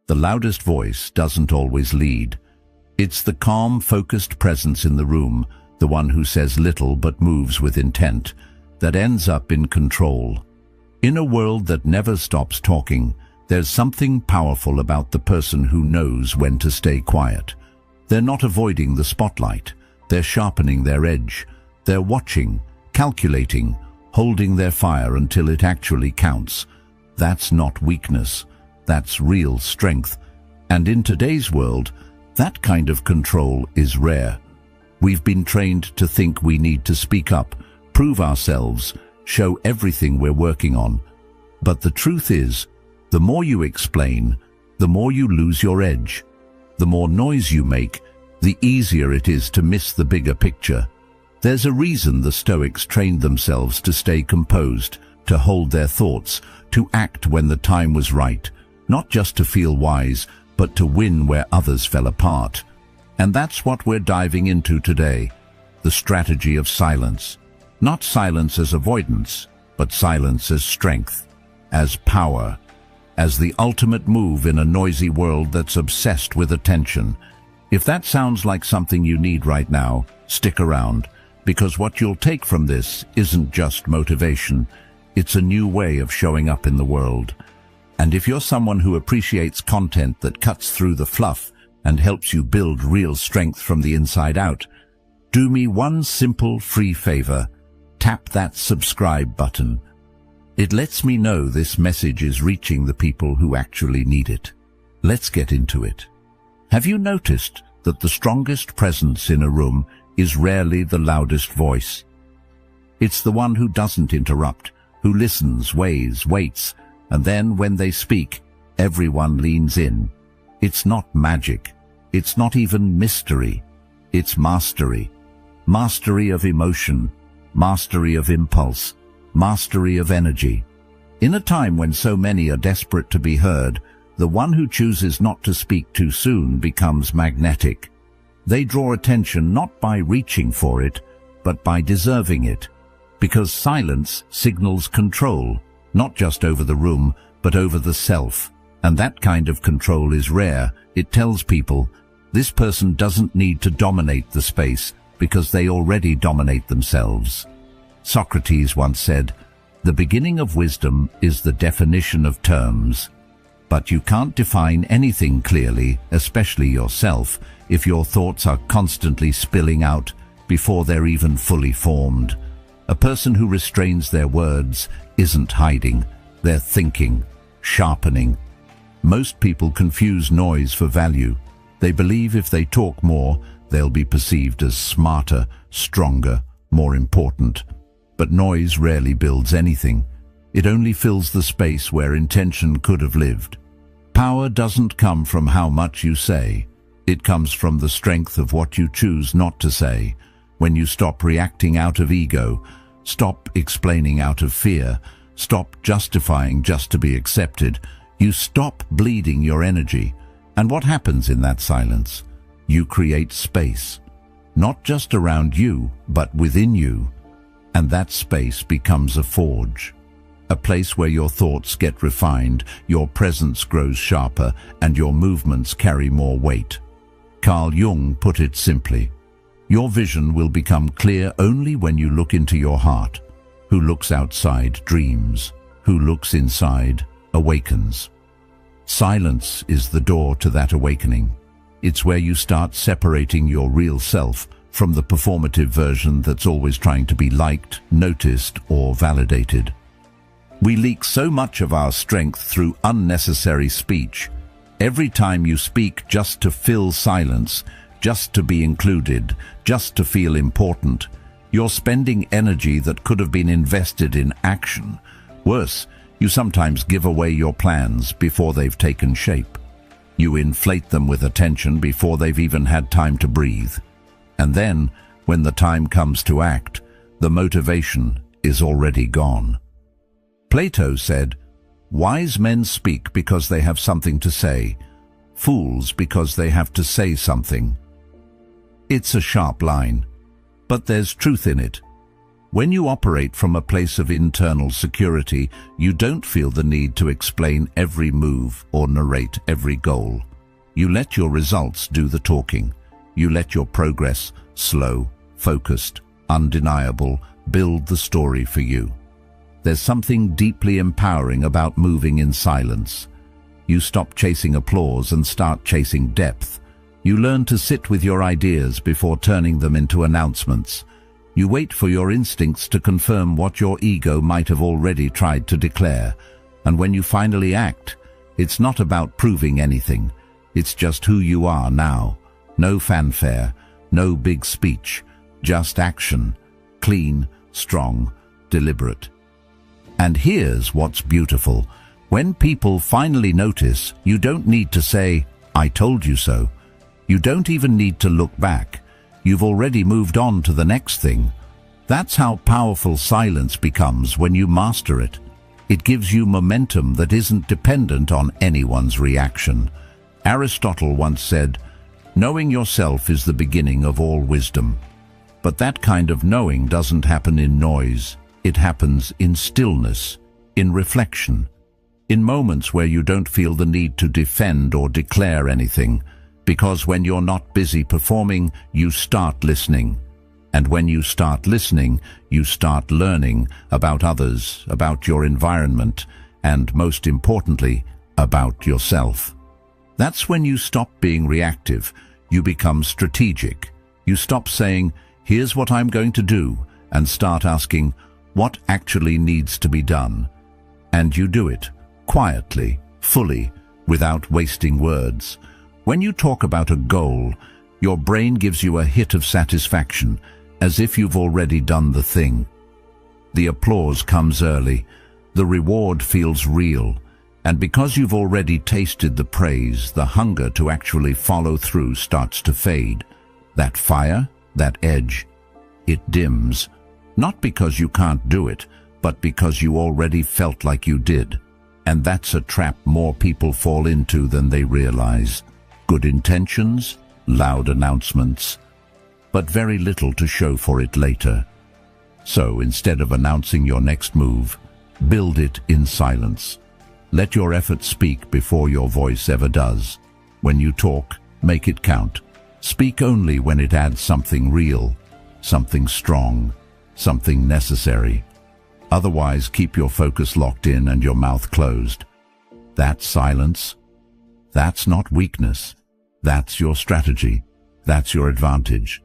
The loudest voice doesn't always lead. It's the calm, focused presence in the room, the one who says little but moves with intent, that ends up in control. In a world that never stops talking, there's something powerful about the person who knows when to stay quiet. They're not avoiding the spotlight. They're sharpening their edge. They're watching, calculating, holding their fire until it actually counts. That's not weakness. That's real strength. And in today's world, that kind of control is rare. We've been trained to think we need to speak up, prove ourselves, show everything we're working on. But the truth is, the more you explain, the more you lose your edge. The more noise you make, the easier it is to miss the bigger picture. There's a reason the Stoics trained themselves to stay composed, to hold their thoughts, to act when the time was right, not just to feel wise, but to win where others fell apart. And that's what we're diving into today, the strategy of silence. Not silence as avoidance, but silence as strength, as power, as the ultimate move in a noisy world that's obsessed with attention. If that sounds like something you need right now, stick around, because what you'll take from this isn't just motivation, it's a new way of showing up in the world. And if you're someone who appreciates content that cuts through the fluff and helps you build real strength from the inside out, do me one simple free favor. Tap that subscribe button. It lets me know this message is reaching the people who actually need it. Let's get into it. Have you noticed that the strongest presence in a room is rarely the loudest voice? It's the one who doesn't interrupt, who listens, weighs, waits, and then when they speak, everyone leans in. It's not magic. It's not even mystery. It's mastery. Mastery of emotion. Mastery of impulse, mastery of energy. In a time when so many are desperate to be heard, the one who chooses not to speak too soon becomes magnetic. They draw attention not by reaching for it, but by deserving it, because silence signals control, not just over the room, but over the self. And that kind of control is rare. It tells people, this person doesn't need to dominate the space, because they already dominate themselves. Socrates once said, "The beginning of wisdom is the definition of terms." But you can't define anything clearly, especially yourself, if your thoughts are constantly spilling out before they're even fully formed. A person who restrains their words isn't hiding, they're thinking, sharpening. Most people confuse noise for value. They believe if they talk more, they'll be perceived as smarter, stronger, more important. But noise rarely builds anything. It only fills the space where intention could have lived. Power doesn't come from how much you say. It comes from the strength of what you choose not to say. When you stop reacting out of ego, stop explaining out of fear, stop justifying just to be accepted, you stop bleeding your energy. And what happens in that silence? You create space, not just around you, but within you. And that space becomes a forge, a place where your thoughts get refined, your presence grows sharper, and your movements carry more weight. Carl Jung put it simply, your vision will become clear only when you look into your heart. Who looks outside dreams, who looks inside awakens. Silence is the door to that awakening. It's where you start separating your real self from the performative version that's always trying to be liked, noticed, or validated. We leak so much of our strength through unnecessary speech. Every time you speak just to fill silence, just to be included, just to feel important, you're spending energy that could have been invested in action. Worse, you sometimes give away your plans before they've taken shape. You inflate them with attention before they've even had time to breathe. And then, when the time comes to act, the motivation is already gone. Plato said, "Wise men speak because they have something to say, fools because they have to say something." It's a sharp line, but there's truth in it. When you operate from a place of internal security, you don't feel the need to explain every move or narrate every goal. You let your results do the talking. You let your progress, slow, focused, undeniable, build the story for you. There's something deeply empowering about moving in silence. You stop chasing applause and start chasing depth. You learn to sit with your ideas before turning them into announcements. You wait for your instincts to confirm what your ego might have already tried to declare. And when you finally act, it's not about proving anything. It's just who you are now. No fanfare, no big speech, just action. Clean, strong, deliberate. And here's what's beautiful. When people finally notice, you don't need to say, "I told you so." You don't even need to look back. You've already moved on to the next thing. That's how powerful silence becomes when you master it. It gives you momentum that isn't dependent on anyone's reaction. Aristotle once said, "Knowing yourself is the beginning of all wisdom." But that kind of knowing doesn't happen in noise. It happens in stillness, in reflection, in moments where you don't feel the need to defend or declare anything. Because when you're not busy performing, you start listening. And when you start listening, you start learning about others, about your environment, and most importantly, about yourself. That's when you stop being reactive. You become strategic. You stop saying, "Here's what I'm going to do," and start asking, "What actually needs to be done?" And you do it, quietly, fully, without wasting words. When you talk about a goal, your brain gives you a hit of satisfaction, as if you've already done the thing. The applause comes early, the reward feels real, and because you've already tasted the praise, the hunger to actually follow through starts to fade. That fire, that edge, it dims, not because you can't do it, but because you already felt like you did. And that's a trap more people fall into than they realize. Good intentions, loud announcements, but very little to show for it later. So instead of announcing your next move, build it in silence. Let your effort speak before your voice ever does. When you talk, make it count. Speak only when it adds something real, something strong, something necessary. Otherwise, keep your focus locked in and your mouth closed. That's silence. That's not weakness. That's your strategy. That's your advantage.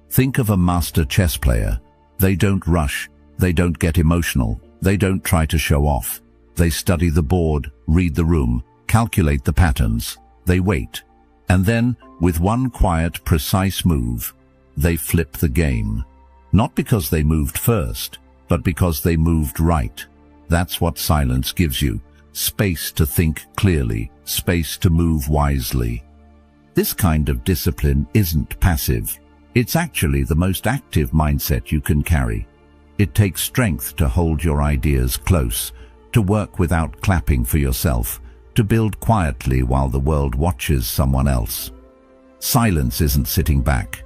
Think of a master chess player. They don't rush. They don't get emotional. They don't try to show off. They study the board, read the room, calculate the patterns. They wait. And then, with one quiet, precise move, they flip the game. Not because they moved first, but because they moved right. That's what silence gives you. Space to think clearly, space to move wisely. This kind of discipline isn't passive. It's actually the most active mindset you can carry. It takes strength to hold your ideas close, to work without clapping for yourself, to build quietly while the world watches someone else. Silence isn't sitting back.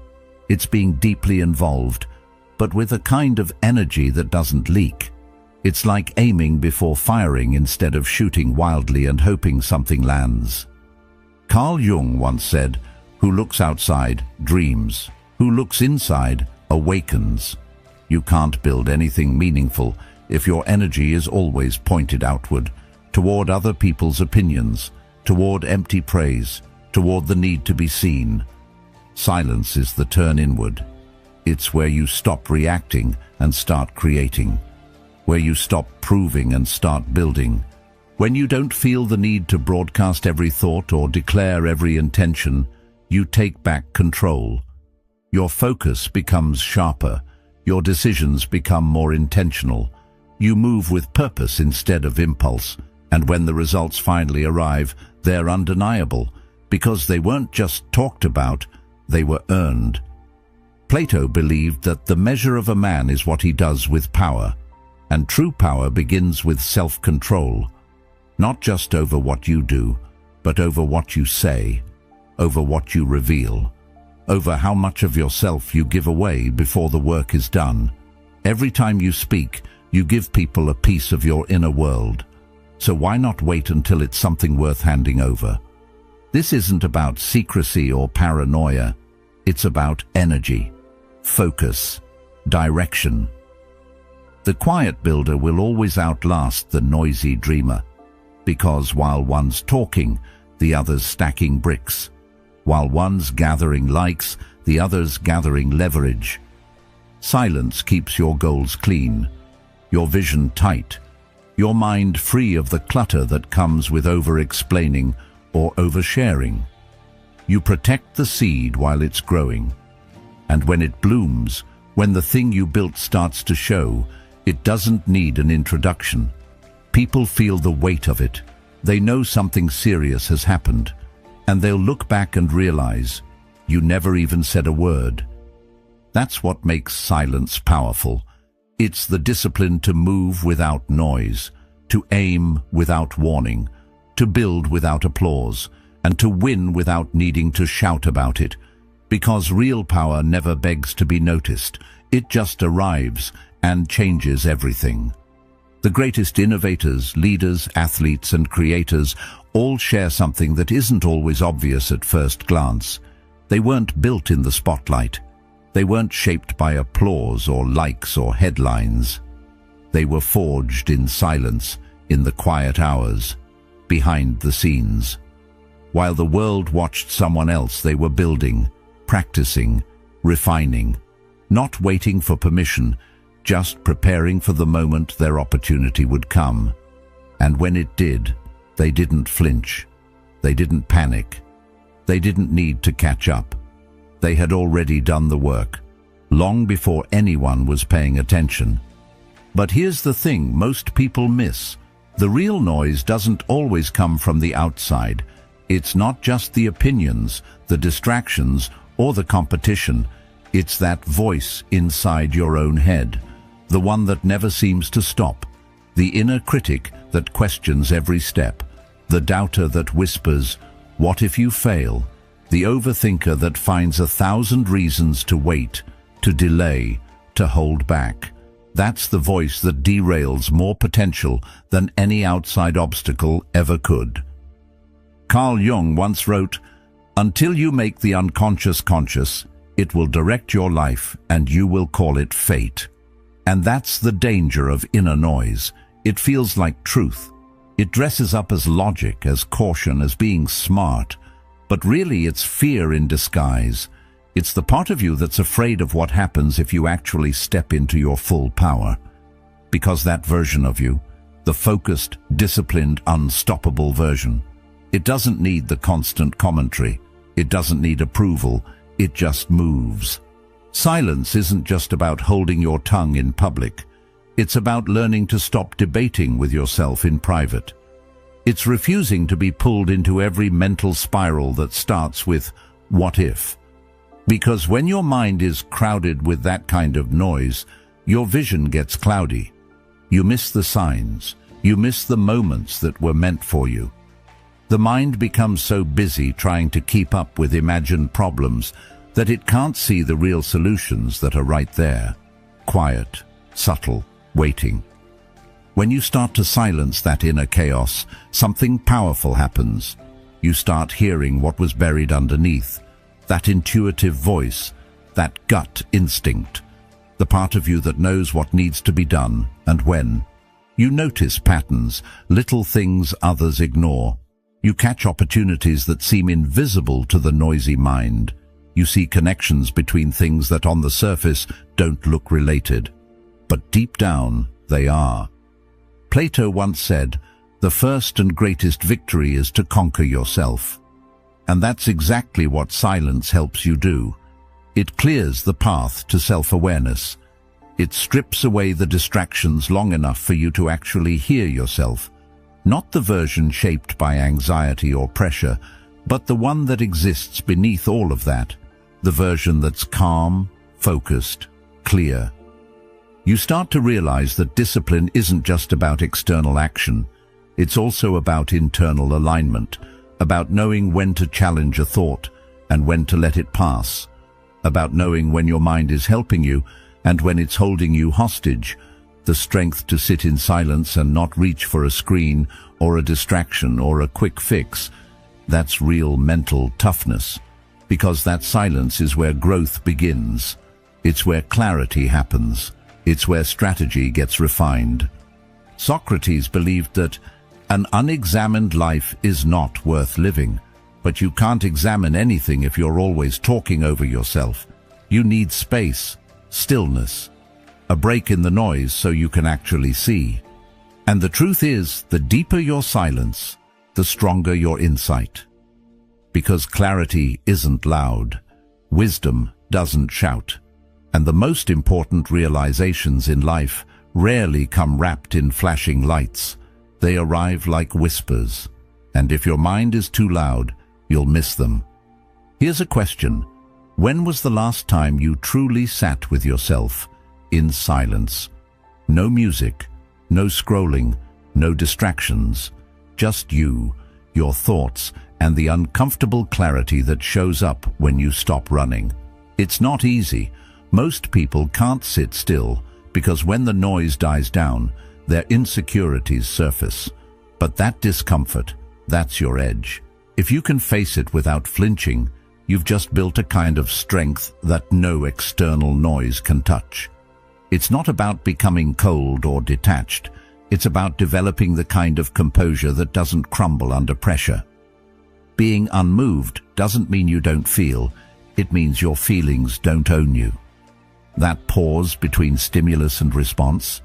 It's being deeply involved, but with a kind of energy that doesn't leak. It's like aiming before firing instead of shooting wildly and hoping something lands. Carl Jung once said, "Who looks outside dreams. Who looks inside awakens." You can't build anything meaningful if your energy is always pointed outward, toward other people's opinions, toward empty praise, toward the need to be seen. Silence is the turn inward. It's where you stop reacting and start creating, where you stop proving and start building. When you don't feel the need to broadcast every thought or declare every intention, you take back control. Your focus becomes sharper. Your decisions become more intentional. You move with purpose instead of impulse. And when the results finally arrive, they're undeniable, because they weren't just talked about, they were earned. Plato believed that the measure of a man is what he does with power, and true power begins with self-control, not just over what you do, but over what you say, over what you reveal, over how much of yourself you give away before the work is done. Every time you speak, you give people a piece of your inner world. So why not wait until it's something worth handing over? This isn't about secrecy or paranoia. It's about energy, focus, direction. The quiet builder will always outlast the noisy dreamer, because while one's talking, the other's stacking bricks. While one's gathering likes, the other's gathering leverage. Silence keeps your goals clean, your vision tight, your mind free of the clutter that comes with over-explaining or oversharing. You protect the seed while it's growing. And when it blooms, when the thing you built starts to show, it doesn't need an introduction. People feel the weight of it. They know something serious has happened, and they'll look back and realize you never even said a word. That's what makes silence powerful. It's the discipline to move without noise, to aim without warning, to build without applause, and to win without needing to shout about it. Because real power never begs to be noticed. It just arrives and changes everything. The greatest innovators, leaders, athletes, and creators all share something that isn't always obvious at first glance. They weren't built in the spotlight. They weren't shaped by applause or likes or headlines. They were forged in silence, in the quiet hours, behind the scenes. While the world watched someone else, they were building, practicing, refining, not waiting for permission, just preparing for the moment their opportunity would come. And when it did, they didn't flinch. They didn't panic. They didn't need to catch up. They had already done the work, long before anyone was paying attention. But here's the thing most people miss. The real noise doesn't always come from the outside. It's not just the opinions, the distractions, or the competition. It's that voice inside your own head, the one that never seems to stop, the inner critic that questions every step, the doubter that whispers, "What if you fail?" The overthinker that finds 1,000 reasons to wait, to delay, to hold back. That's the voice that derails more potential than any outside obstacle ever could. Carl Jung once wrote, "Until you make the unconscious conscious, it will direct your life and you will call it fate." And that's the danger of inner noise. It feels like truth. It dresses up as logic, as caution, as being smart. But really it's fear in disguise. It's the part of you that's afraid of what happens if you actually step into your full power. Because that version of you, the focused, disciplined, unstoppable version, it doesn't need the constant commentary. It doesn't need approval. It just moves. Silence isn't just about holding your tongue in public. It's about learning to stop debating with yourself in private. It's refusing to be pulled into every mental spiral that starts with, "What if?" Because when your mind is crowded with that kind of noise, your vision gets cloudy. You miss the signs. You miss the moments that were meant for you. The mind becomes so busy trying to keep up with imagined problems that it can't see the real solutions that are right there. Quiet, subtle, waiting. When you start to silence that inner chaos, something powerful happens. You start hearing what was buried underneath, that intuitive voice, that gut instinct, the part of you that knows what needs to be done and when. You notice patterns, little things others ignore. You catch opportunities that seem invisible to the noisy mind. You see connections between things that on the surface don't look related, but deep down they are. Plato once said, "The first and greatest victory is to conquer yourself." And that's exactly what silence helps you do. It clears the path to self-awareness. It strips away the distractions long enough for you to actually hear yourself. Not the version shaped by anxiety or pressure, but the one that exists beneath all of that. The version that's calm, focused, clear. You start to realize that discipline isn't just about external action. It's also about internal alignment, about knowing when to challenge a thought and when to let it pass, about knowing when your mind is helping you And when it's holding you hostage, the strength to sit in silence and not reach for a screen or a distraction or a quick fix, that's real mental toughness. Because that silence is where growth begins. It's where clarity happens. It's where strategy gets refined. Socrates believed that an unexamined life is not worth living. But you can't examine anything if you're always talking over yourself. You need space, stillness, a break in the noise so you can actually see. And the truth is, the deeper your silence, the stronger your insight. Because clarity isn't loud, wisdom doesn't shout, and the most important realizations in life rarely come wrapped in flashing lights. They arrive like whispers, and if your mind is too loud, you'll miss them. Here's a question. When was the last time you truly sat with yourself in silence? No music, no scrolling, no distractions, just you, your thoughts, and the uncomfortable clarity that shows up when you stop running. It's not easy. Most people can't sit still because when the noise dies down, their insecurities surface. But that discomfort, that's your edge. If you can face it without flinching, you've just built a kind of strength that no external noise can touch. It's not about becoming cold or detached. It's about developing the kind of composure that doesn't crumble under pressure. Being unmoved doesn't mean you don't feel. It means your feelings don't own you. That pause between stimulus and response,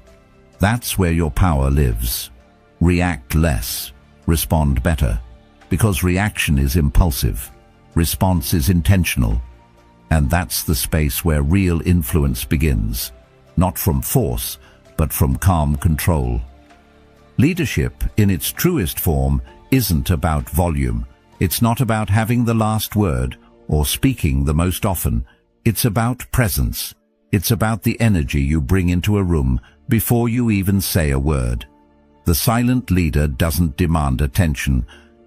that's where your power lives. React less, respond better. Because reaction is impulsive, response is intentional. And that's the space where real influence begins. Not from force, but from calm control. Leadership, in its truest form, isn't about volume. It's not about having the last word or speaking the most often. It's about presence. It's about the energy you bring into a room before you even say a word. The silent leader doesn't demand attention.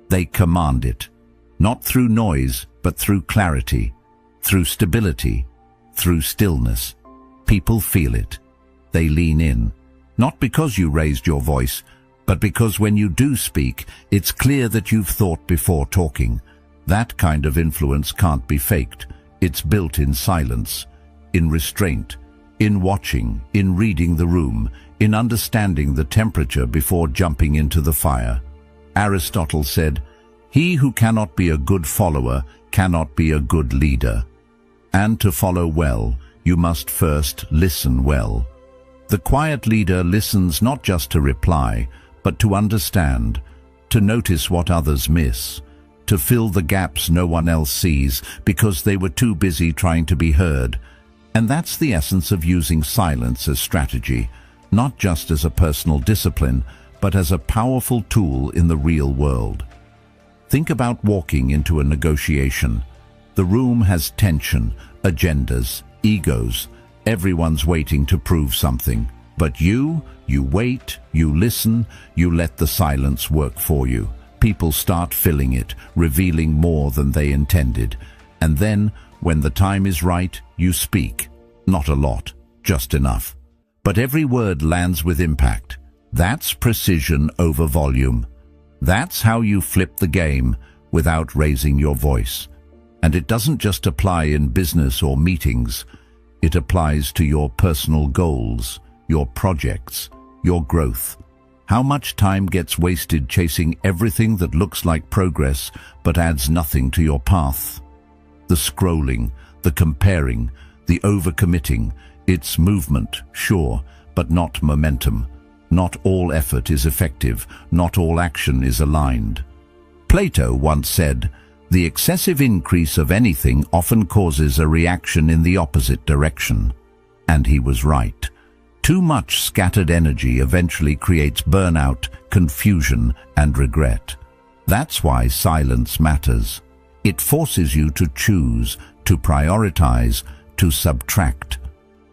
They command it. Not through noise, but through clarity, through stability, through stillness. People feel it. They lean in. Not because you raised your voice, but because when you do speak, it's clear that you've thought before talking. That kind of influence can't be faked. It's built in silence, in restraint, in watching, in reading the room, in understanding the temperature before jumping into the fire. Aristotle said, "He who cannot be a good follower cannot be a good leader." And to follow well, you must first listen well. The quiet leader listens not just to reply, but to understand, to notice what others miss, to fill the gaps no one else sees because they were too busy trying to be heard. And that's the essence of using silence as strategy, not just as a personal discipline, but as a powerful tool in the real world. Think about walking into a negotiation. The room has tension, agendas, egos. Everyone's waiting to prove something. But you wait, you listen, you let the silence work for you. People start filling it, revealing more than they intended. And then, when the time is right, you speak. Not a lot, just enough. But every word lands with impact. That's precision over volume. That's how you flip the game without raising your voice. And it doesn't just apply in business or meetings. It applies to your personal goals, your projects, your growth. How much time gets wasted chasing everything that looks like progress but adds nothing to your path? The scrolling, the comparing, the overcommitting. It's movement, sure, but not momentum. Not all effort is effective. Not all action is aligned. Plato once said, "The excessive increase of anything often causes a reaction in the opposite direction." And he was right. Too much scattered energy eventually creates burnout, confusion, and regret. That's why silence matters. It forces you to choose, to prioritize, to subtract.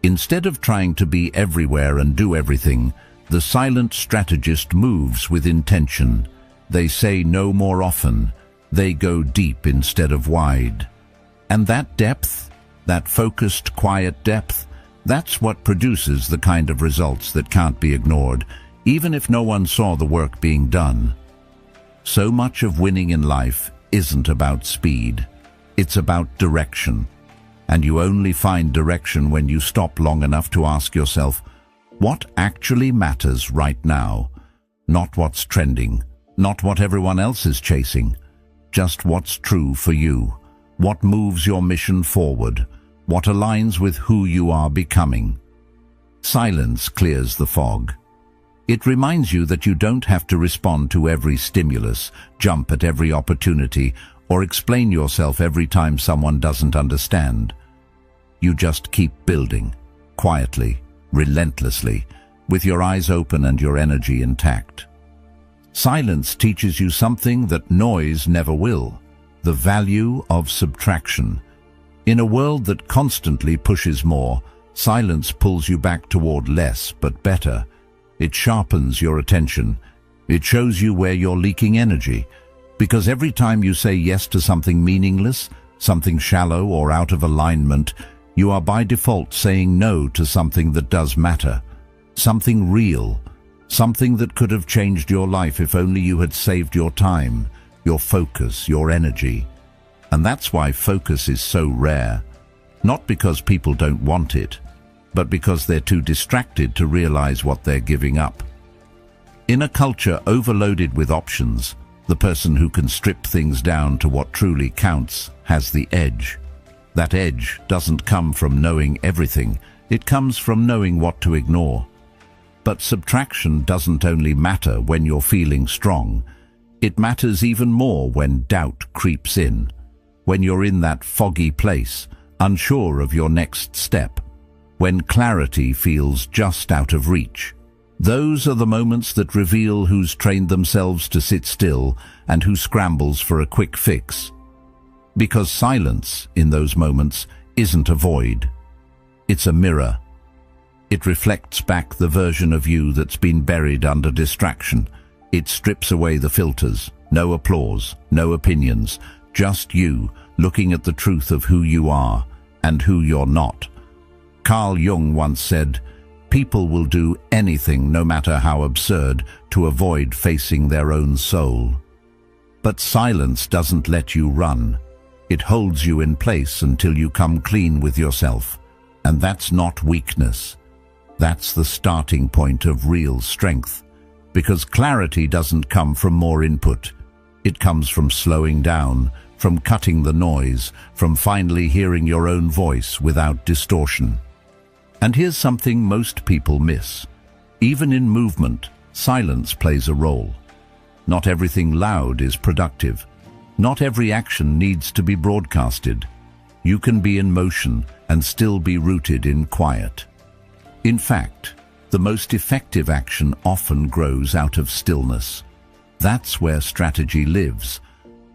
Instead of trying to be everywhere and do everything, the silent strategist moves with intention. They say no more often. They go deep instead of wide. And that depth, that focused, quiet depth, That's what produces the kind of results that can't be ignored, even if no one saw the work being done. So much of winning in life isn't about speed. It's about direction. And you only find direction when you stop long enough to ask yourself, what actually matters right now? Not what's trending, not what everyone else is chasing, just what's true for you, what moves your mission forward, what aligns with who you are becoming. Silence clears the fog. It reminds you that you don't have to respond to every stimulus, jump at every opportunity, or explain yourself every time someone doesn't understand. You just keep building, quietly, relentlessly, with your eyes open and your energy intact. Silence teaches you something that noise never will, the value of subtraction. In a world that constantly pushes more, silence pulls you back toward less but better. It sharpens your attention. It shows you where you're leaking energy. Because every time you say yes to something meaningless, something shallow or out of alignment, you are by default saying no to something that does matter, something real, something that could have changed your life if only you had saved your time, your focus, your energy. And that's why focus is so rare. Not because people don't want it, but because they're too distracted to realize what they're giving up. In a culture overloaded with options, the person who can strip things down to what truly counts has the edge. That edge doesn't come from knowing everything, it comes from knowing what to ignore. But subtraction doesn't only matter when you're feeling strong, it matters even more when doubt creeps in. When you're in that foggy place, unsure of your next step, when clarity feels just out of reach. Those are the moments that reveal who's trained themselves to sit still and who scrambles for a quick fix. Because silence, in those moments, isn't a void. It's a mirror. It reflects back the version of you that's been buried under distraction. It strips away the filters. No applause, no opinions. Just you, looking at the truth of who you are and who you're not. Carl Jung once said, "People will do anything, no matter how absurd, to avoid facing their own soul." But silence doesn't let you run. It holds you in place until you come clean with yourself. And that's not weakness. That's the starting point of real strength. Because clarity doesn't come from more input. It comes from slowing down, from cutting the noise, from finally hearing your own voice without distortion. And here's something most people miss. Even in movement, silence plays a role. Not everything loud is productive. Not every action needs to be broadcasted. You can be in motion and still be rooted in quiet. In fact, the most effective action often grows out of stillness. That's where strategy lives.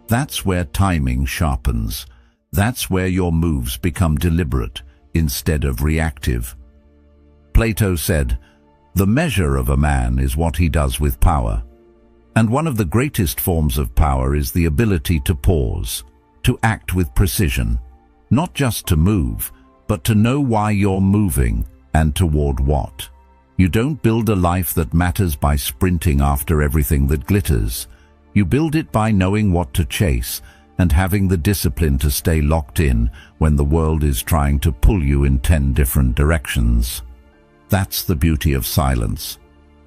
That's where timing sharpens. That's where your moves become deliberate instead of reactive. Plato said, "The measure of a man is what he does with power." And one of the greatest forms of power is the ability to pause, to act with precision, not just to move, but to know why you're moving and toward what. You don't build a life that matters by sprinting after everything that glitters. You build it by knowing what to chase and having the discipline to stay locked in when the world is trying to pull you in 10 different directions. That's the beauty of silence.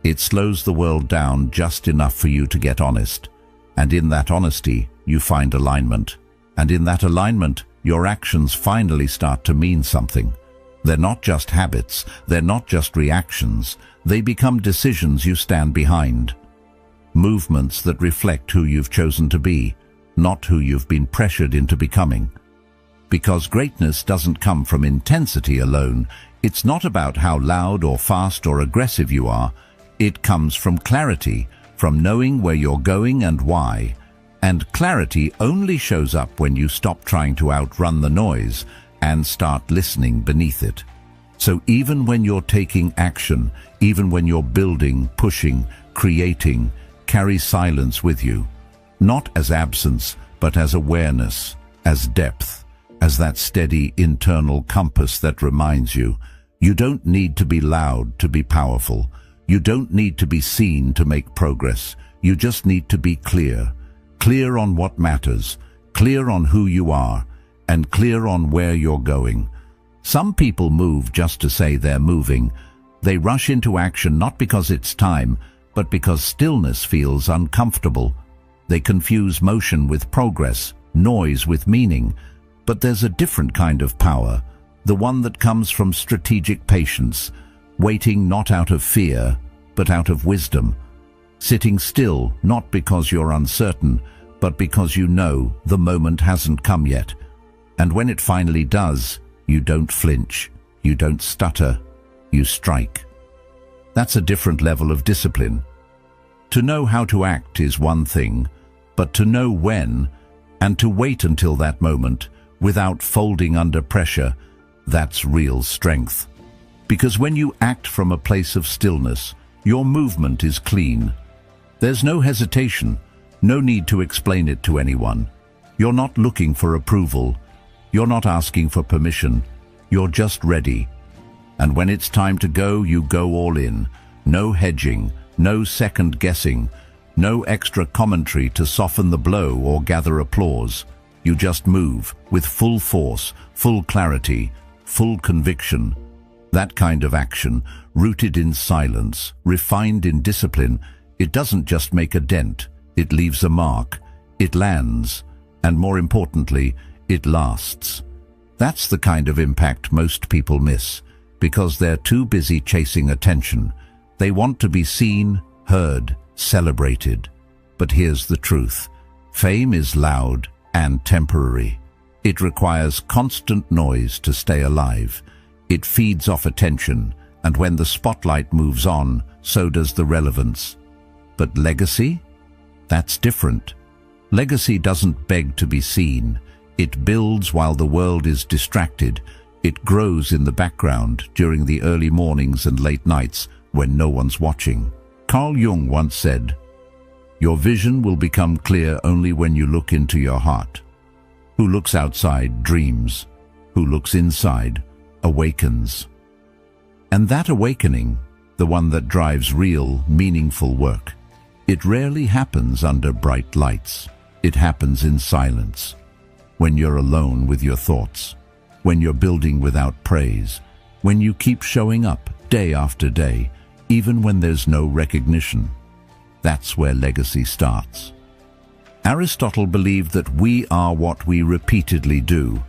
It slows the world down just enough for you to get honest. And in that honesty, you find alignment. And in that alignment, your actions finally start to mean something. They're not just habits, they're not just reactions. They become decisions you stand behind. Movements that reflect who you've chosen to be, not who you've been pressured into becoming. Because greatness doesn't come from intensity alone. It's not about how loud or fast or aggressive you are. It comes from clarity, from knowing where you're going and why. And clarity only shows up when you stop trying to outrun the noise and start listening beneath it. So even when you're taking action, even when you're building, pushing, creating, carry silence with you. Not as absence, but as awareness, as depth, as that steady internal compass that reminds you, You don't need to be loud to be powerful. You don't need to be seen to make progress. You just need to be clear. Clear on what matters, clear on who you are, and clear on where you're going. Some people move just to say they're moving. They rush into action not because it's time, but because stillness feels uncomfortable. They confuse motion with progress, noise with meaning. But there's a different kind of power, the one that comes from strategic patience, waiting not out of fear, but out of wisdom. Sitting still, not because you're uncertain, but because you know the moment hasn't come yet. And when it finally does, you don't flinch, you don't stutter, you strike. That's a different level of discipline. To know how to act is one thing, but to know when, and to wait until that moment, without folding under pressure, that's real strength. Because when you act from a place of stillness, your movement is clean. There's no hesitation, no need to explain it to anyone. You're not looking for approval. You're not asking for permission. You're just ready. And when it's time to go, you go all in. No hedging, no second guessing, no extra commentary to soften the blow or gather applause. You just move with full force, full clarity, full conviction. That kind of action, rooted in silence, refined in discipline, it doesn't just make a dent, it leaves a mark, it lands, and more importantly, it lasts. That's the kind of impact most people miss, because they're too busy chasing attention. They want to be seen, heard, celebrated. But here's the truth. Fame is loud and temporary. It requires constant noise to stay alive. It feeds off attention, and when the spotlight moves on, so does the relevance. But legacy? That's different. Legacy doesn't beg to be seen. It builds while the world is distracted. It grows in the background during the early mornings and late nights when no one's watching. Carl Jung once said, "Your vision will become clear only when you look into your heart. Who looks outside dreams. Who looks inside awakens." And that awakening, the one that drives real, meaningful work, it rarely happens under bright lights. It happens in silence, when you're alone with your thoughts, when you're building without praise, when you keep showing up day after day, even when there's no recognition. That's where legacy starts. Aristotle believed that we are what we repeatedly do.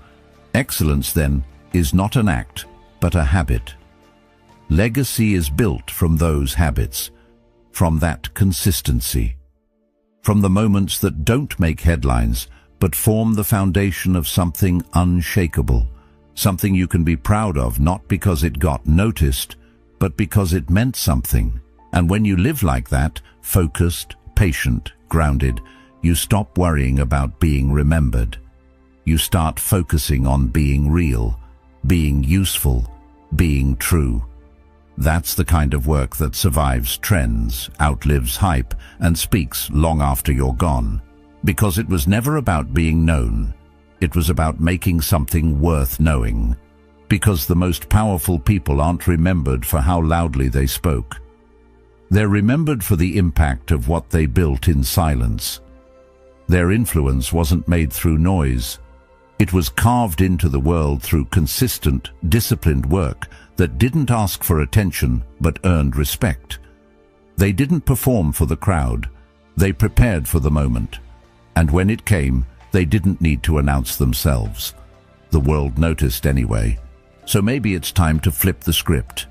Excellence, then, is not an act, but a habit. Legacy is built from those habits, from that consistency, from the moments that don't make headlines, but form the foundation of something unshakable, something you can be proud of, not because it got noticed, but because it meant something. And when you live like that, focused, patient, grounded, you stop worrying about being remembered. You start focusing on being real, being useful, being true. That's the kind of work that survives trends, outlives hype, and speaks long after you're gone. Because it was never about being known. It was about making something worth knowing. Because the most powerful people aren't remembered for how loudly they spoke. They're remembered for the impact of what they built in silence. Their influence wasn't made through noise. It was carved into the world through consistent, disciplined work that didn't ask for attention but earned respect. They didn't perform for the crowd. They prepared for the moment. And when it came, they didn't need to announce themselves. The world noticed anyway. So maybe it's time to flip the script.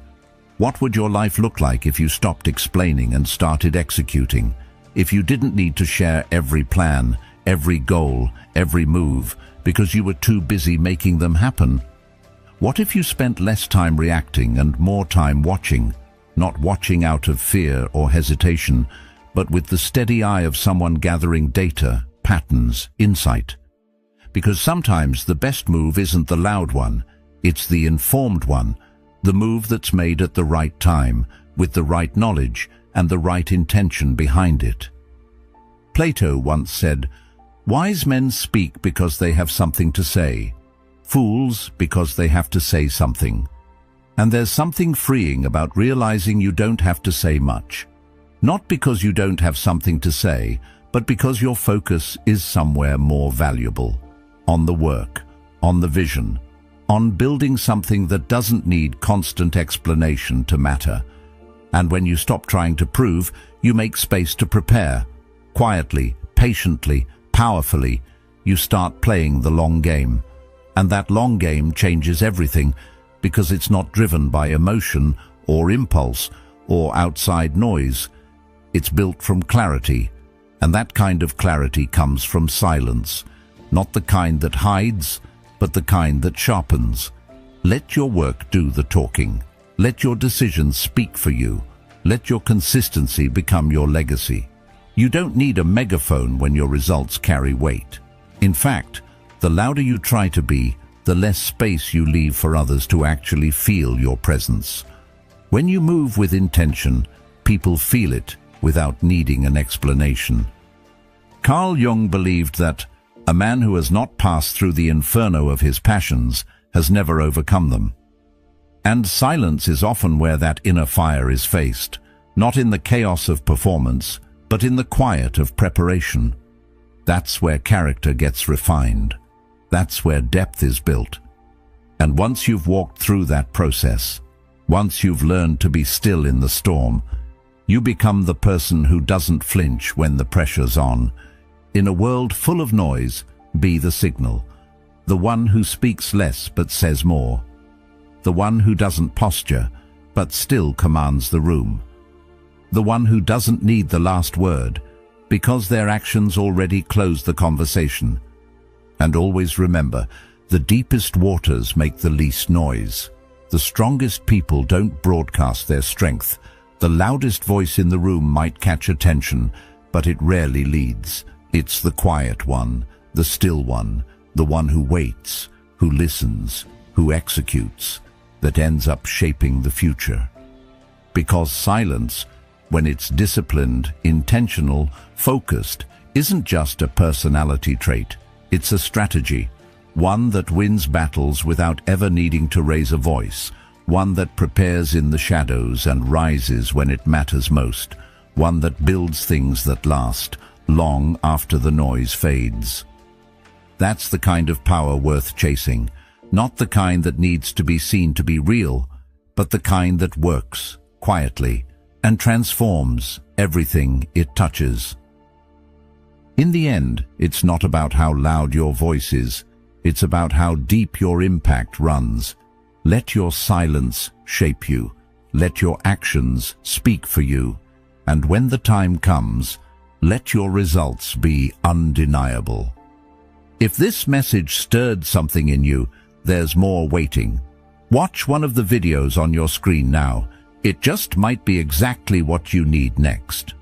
What would your life look like if you stopped explaining and started executing? If you didn't need to share every plan, every goal, every move, because you were too busy making them happen? What if you spent less time reacting and more time watching, not watching out of fear or hesitation, but with the steady eye of someone gathering data, patterns, insight? Because sometimes the best move isn't the loud one, it's the informed one, the move that's made at the right time, with the right knowledge and the right intention behind it. Plato once said, "Wise men speak because they have something to say, fools because they have to say something." And there's something freeing about realizing you don't have to say much. Not because you don't have something to say, but because your focus is somewhere more valuable. On the work, on the vision, on building something that doesn't need constant explanation to matter. And when you stop trying to prove, you make space to prepare. Quietly, patiently, powerfully, you start playing the long game. And that long game changes everything, because it's not driven by emotion or impulse or outside noise. It's built from clarity, and that kind of clarity comes from silence, not the kind that hides, but the kind that sharpens. Let your work do the talking. Let your decisions speak for you. Let your consistency become your legacy. You don't need a megaphone when your results carry weight. In fact, the louder you try to be, the less space you leave for others to actually feel your presence. When you move with intention, people feel it without needing an explanation. Carl Jung believed that a man who has not passed through the inferno of his passions has never overcome them. And silence is often where that inner fire is faced, not in the chaos of performance, but in the quiet of preparation. That's where character gets refined. That's where depth is built. And once you've walked through that process, once you've learned to be still in the storm, you become the person who doesn't flinch when the pressure's on. In a world full of noise, be the signal. The one who speaks less but says more. The one who doesn't posture but still commands the room. The one who doesn't need the last word because their actions already close the conversation. And always remember, the deepest waters make the least noise. The strongest people don't broadcast their strength. The loudest voice in the room might catch attention, but it rarely leads. It's the quiet one, the still one, the one who waits, who listens, who executes, that ends up shaping the future. Because silence, when it's disciplined, intentional, focused, isn't just a personality trait. It's a strategy, one that wins battles without ever needing to raise a voice, one that prepares in the shadows and rises when it matters most, one that builds things that last, long after the noise fades. That's the kind of power worth chasing, not the kind that needs to be seen to be real, but the kind that works quietly and transforms everything it touches. In the end, it's not about how loud your voice is, it's about how deep your impact runs. Let your silence shape you, let your actions speak for you, and when the time comes, let your results be undeniable. If this message stirred something in you, there's more waiting. Watch one of the videos on your screen now. It just might be exactly what you need next.